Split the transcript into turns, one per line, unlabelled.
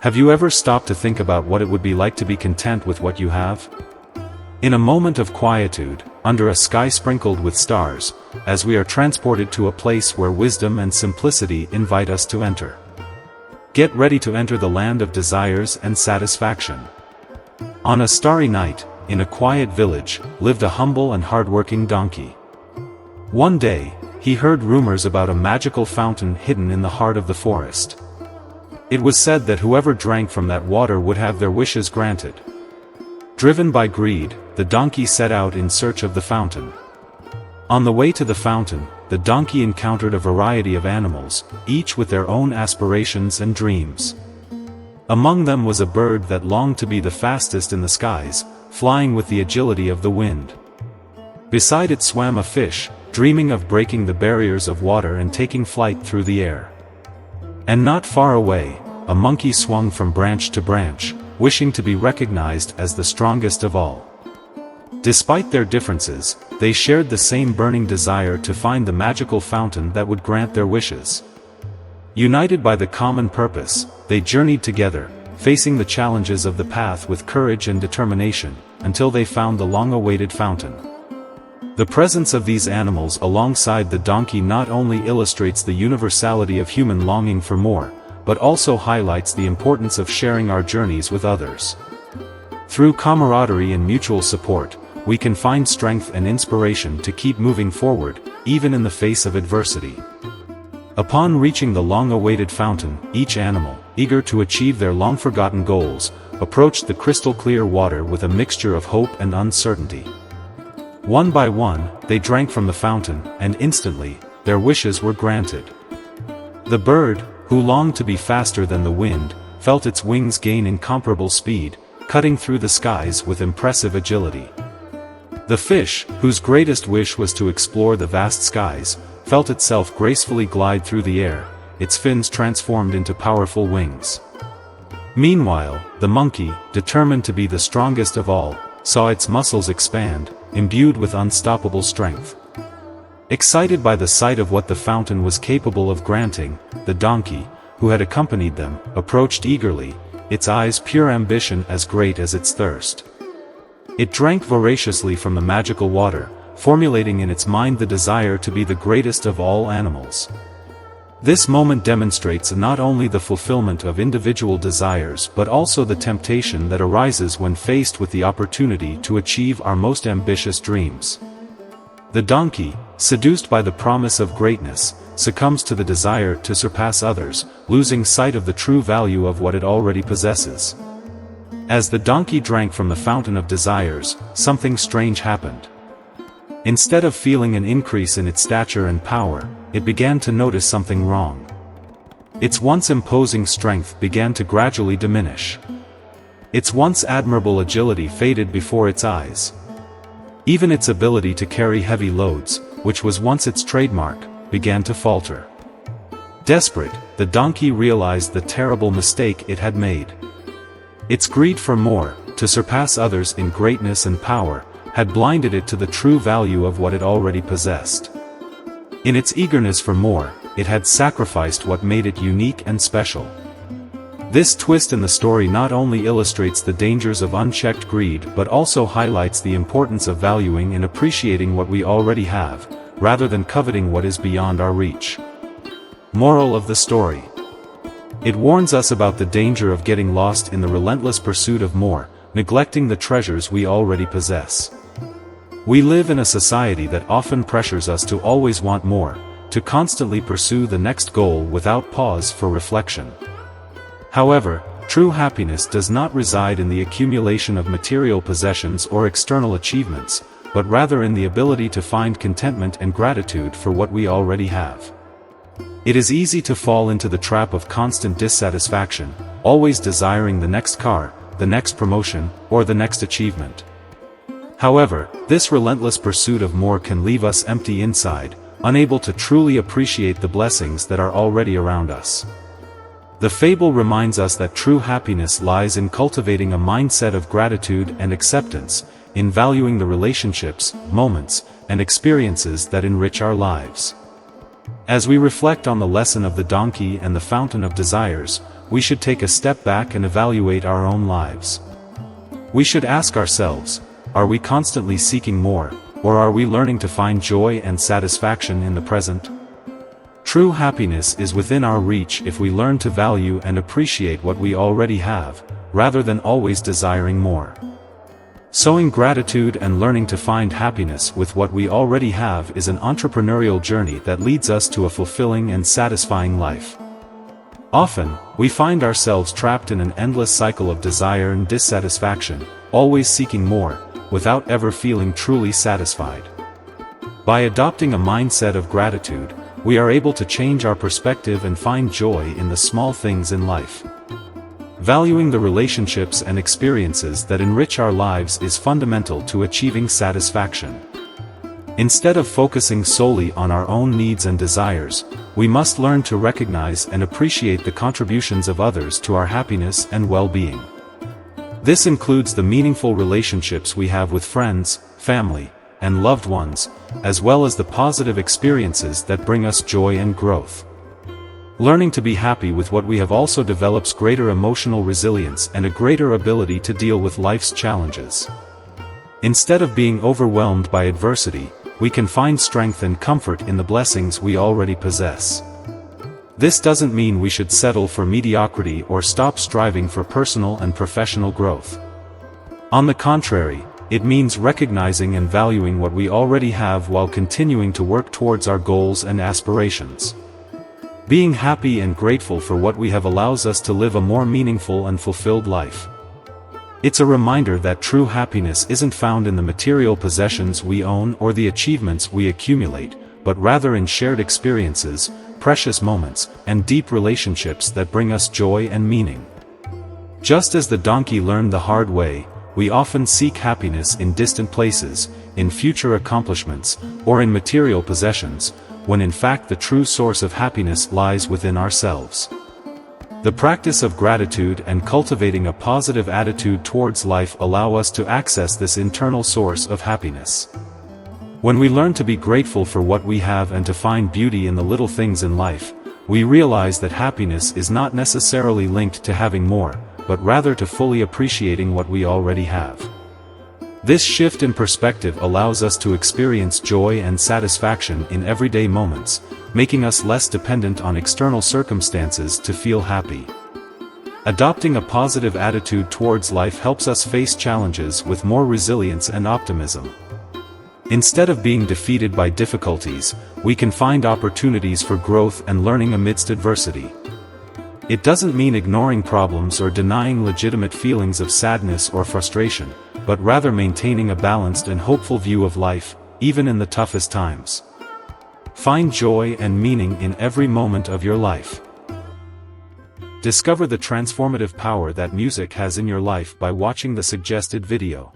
Have you ever stopped to think about what it would be like to be content with what you have? In a moment of quietude, under a sky sprinkled with stars, as we are transported to a place where wisdom and simplicity invite us to enter. Get ready to enter the land of desires and satisfaction. On a starry night, in a quiet village, lived a humble and hardworking donkey. One day, he heard rumors about a magical fountain hidden in the heart of the forest. It was said that whoever drank from that water would have their wishes granted. Driven by greed, the donkey set out in search of the fountain. On the way to the fountain, the donkey encountered a variety of animals, each with their own aspirations and dreams. Among them was a bird that longed to be the fastest in the skies, flying with the agility of the wind. Beside it swam a fish, dreaming of breaking the barriers of water and taking flight through the air. And not far away, a monkey swung from branch to branch, wishing to be recognized as the strongest of all. Despite their differences, they shared the same burning desire to find the magical fountain that would grant their wishes. United by the common purpose, they journeyed together, facing the challenges of the path with courage and determination, until they found the long-awaited fountain. The presence of these animals alongside the donkey not only illustrates the universality of human longing for more, but also highlights the importance of sharing our journeys with others. Through camaraderie and mutual support, we can find strength and inspiration to keep moving forward, even in the face of adversity. Upon reaching the long-awaited fountain, each animal, eager to achieve their long-forgotten goals, approached the crystal-clear water with a mixture of hope and uncertainty. One by one, they drank from the fountain, and instantly, their wishes were granted. The bird, who longed to be faster than the wind, felt its wings gain incomparable speed, cutting through the skies with impressive agility. The fish, whose greatest wish was to explore the vast skies, felt itself gracefully glide through the air, its fins transformed into powerful wings. Meanwhile, the monkey, determined to be the strongest of all, saw its muscles expand, imbued with unstoppable strength. Excited by the sight of what the fountain was capable of granting, the donkey, who had accompanied them, approached eagerly, its eyes pure ambition as great as its thirst. It drank voraciously from the magical water, formulating in its mind the desire to be the greatest of all animals. This moment demonstrates not only the fulfillment of individual desires but also the temptation that arises when faced with the opportunity to achieve our most ambitious dreams. The donkey, seduced by the promise of greatness, succumbs to the desire to surpass others, losing sight of the true value of what it already possesses. As the donkey drank from the fountain of desires, something strange happened. Instead of feeling an increase in its stature and power, it began to notice something wrong. Its once imposing strength began to gradually diminish. Its once admirable agility faded before its eyes. Even its ability to carry heavy loads, which was once its trademark, began to falter. Desperate, the donkey realized the terrible mistake it had made. Its greed for more, to surpass others in greatness and power, had blinded it to the true value of what it already possessed. In its eagerness for more, it had sacrificed what made it unique and special. This twist in the story not only illustrates the dangers of unchecked greed but also highlights the importance of valuing and appreciating what we already have, rather than coveting what is beyond our reach. Moral of the story. It warns us about the danger of getting lost in the relentless pursuit of more, neglecting the treasures we already possess. We live in a society that often pressures us to always want more, to constantly pursue the next goal without pause for reflection. However, true happiness does not reside in the accumulation of material possessions or external achievements, but rather in the ability to find contentment and gratitude for what we already have. It is easy to fall into the trap of constant dissatisfaction, always desiring the next car, the next promotion, or the next achievement. However, this relentless pursuit of more can leave us empty inside, unable to truly appreciate the blessings that are already around us. The fable reminds us that true happiness lies in cultivating a mindset of gratitude and acceptance, in valuing the relationships, moments, and experiences that enrich our lives. As we reflect on the lesson of the donkey and the fountain of desires, we should take a step back and evaluate our own lives. We should ask ourselves, are we constantly seeking more, or are we learning to find joy and satisfaction in the present? True happiness is within our reach if we learn to value and appreciate what we already have, rather than always desiring more. Sowing gratitude and learning to find happiness with what we already have is an entrepreneurial journey that leads us to a fulfilling and satisfying life. Often, we find ourselves trapped in an endless cycle of desire and dissatisfaction, always seeking more, without ever feeling truly satisfied. By adopting a mindset of gratitude, we are able to change our perspective and find joy in the small things in life. Valuing the relationships and experiences that enrich our lives is fundamental to achieving satisfaction. Instead of focusing solely on our own needs and desires, we must learn to recognize and appreciate the contributions of others to our happiness and well-being. This includes the meaningful relationships we have with friends, family, and loved ones, as well as the positive experiences that bring us joy and growth. Learning to be happy with what we have also develops greater emotional resilience and a greater ability to deal with life's challenges. Instead of being overwhelmed by adversity, we can find strength and comfort in the blessings we already possess. This doesn't mean we should settle for mediocrity or stop striving for personal and professional growth. On the contrary, it means recognizing and valuing what we already have while continuing to work towards our goals and aspirations. Being happy and grateful for what we have allows us to live a more meaningful and fulfilled life. It's a reminder that true happiness isn't found in the material possessions we own or the achievements we accumulate, but rather in shared experiences, precious moments, and deep relationships that bring us joy and meaning. Just as the donkey learned the hard way, we often seek happiness in distant places, in future accomplishments, or in material possessions, when in fact the true source of happiness lies within ourselves. The practice of gratitude and cultivating a positive attitude towards life allow us to access this internal source of happiness. When we learn to be grateful for what we have and to find beauty in the little things in life, we realize that happiness is not necessarily linked to having more, but rather to fully appreciating what we already have. This shift in perspective allows us to experience joy and satisfaction in everyday moments, making us less dependent on external circumstances to feel happy. Adopting a positive attitude towards life helps us face challenges with more resilience and optimism. Instead of being defeated by difficulties, we can find opportunities for growth and learning amidst adversity. It doesn't mean ignoring problems or denying legitimate feelings of sadness or frustration, but rather maintaining a balanced and hopeful view of life, even in the toughest times. Find joy and meaning in every moment of your life. Discover the transformative power that music has in your life by watching the suggested video.